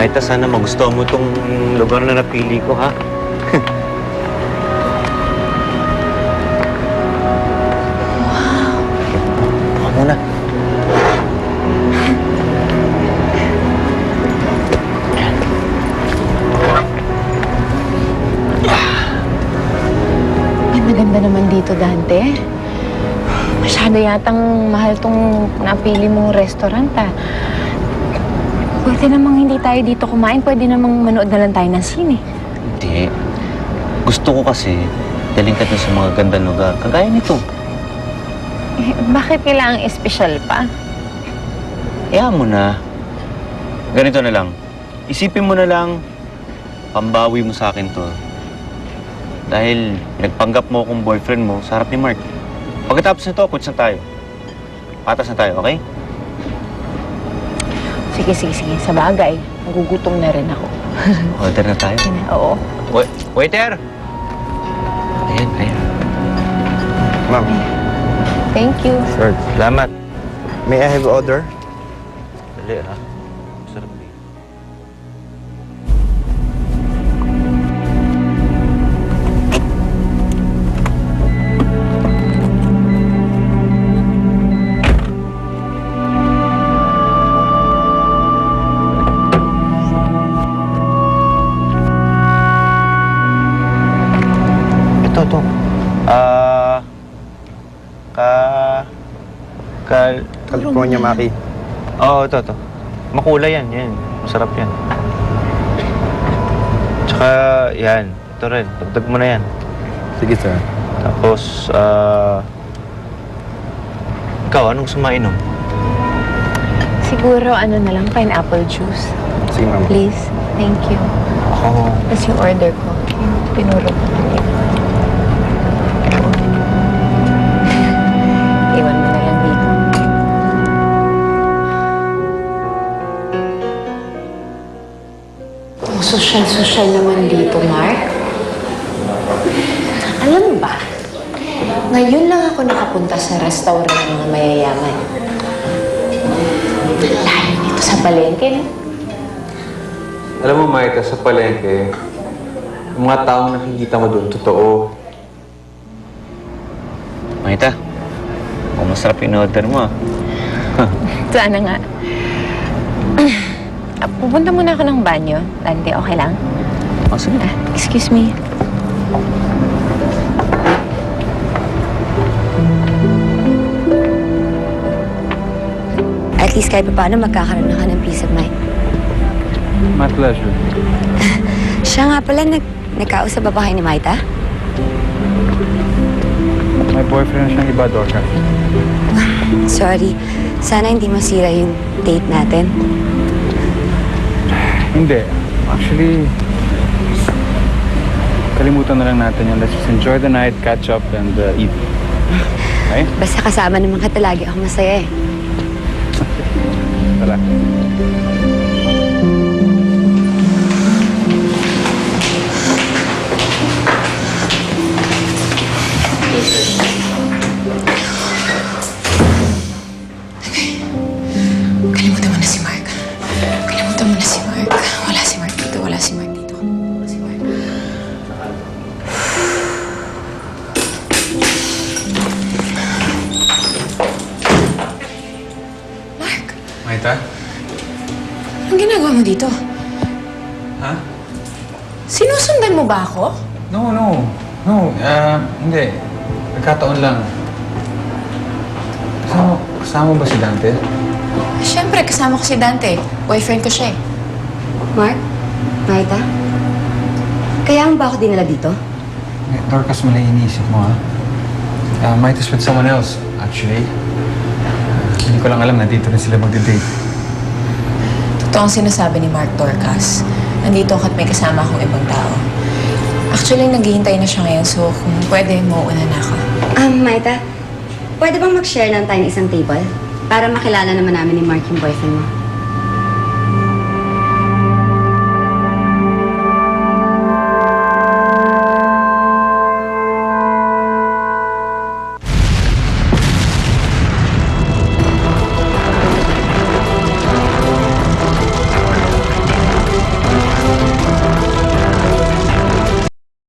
Maita, sana magustuhan mo tong lugar na napili ko, ha? Wow! Muna. Maganda naman dito, Dante. Masyado yatang mahal tong napili mong restaurant, ah. Pwede namang hindi tayo dito kumain. Pwede namang manood na lang tayo ng sine. Hindi. Gusto ko kasi daling ka dun sa mga gandang lugar. Kagaya nito. Eh, bakit kailangang espesyal pa? Kaya mo na. Ganito na lang. Isipin mo na lang, pambawi mo sa akin to. Dahil nagpanggap mo akong boyfriend mo sa harap ni Mark. Pagkatapos nito, quits na tayo. Patas na tayo, okay? Sige. Sa bagay, nagugutom na rin ako. Order na tayo. Oo. Waiter! Ayan. Ma'am. Thank you. Sir, Salamat. may I have order? Dali, ha? Sarap din. Ito. California Maki. Oo, ito. Makulay yan. Masarap yan. Tsaka, yan. Ito rin. Dagdag mo na yan. Sige, sir. Tapos, ikaw, anong gusto mainom? Siguro, ano na lang, pineapple juice. Sige, ma'am. Please. Thank you. Ako. Tapos yung order ko, yung pinuro ko. Iwan mo na lang dito. Ang sosyal naman dito, Mark. Alam mo ba, ngayon lang ako nakapunta sa restaurant ng mga mayayaman. Layo nito sa palengke, no? Alam mo, Maita, sa palengke, yung mga taong nakikita mo doon, totoo. Makita, kung masarap yung order mo, Sana nga. Pupunta muna ako ng banyo. Dante, okay lang? sige. Excuse me. At least kahit pa paano magkakaroon na ka ng peace of mind. My pleasure. Siya nga pala, nagkausap ba kayo ni Maita? May boyfriend na siyang iba, Dorca. Sorry, sana hindi masira yung date natin. Hindi. Actually, kalimutan na lang natin yun. Let's just enjoy the night, catch up, and eat. Okay? Basta kasama naman ka lagi ako masaya eh. Tara. Kalimutan mo na si Mark. Wala si Mark dito. Wala si Mark. Mark, Maita? anong ginagawa mo dito? Ha? Sinusundan mo ba ako? No. Hindi. Nagkataon lang. Kasama ba si Dante? Siyempre, kasama ko si Dante. Boyfriend ko siya eh. Mark? Maita? Kaya mo ba ako dinala dito? Dorcas, mali iniisip mo, ha? Might is with someone else, actually. Hindi ko lang alam na dito rin sila magde-date. Totoo ang sinasabi ni Mark Dorcas. Nandito ako at may kasama akong ibang tao. Actually, naghihintay na siya ngayon, so kung pwede, mauuna na ako. Maita, pwede bang mag-share lang tayo ng isang table? Para makilala naman namin ni Mark yung boyfriend mo.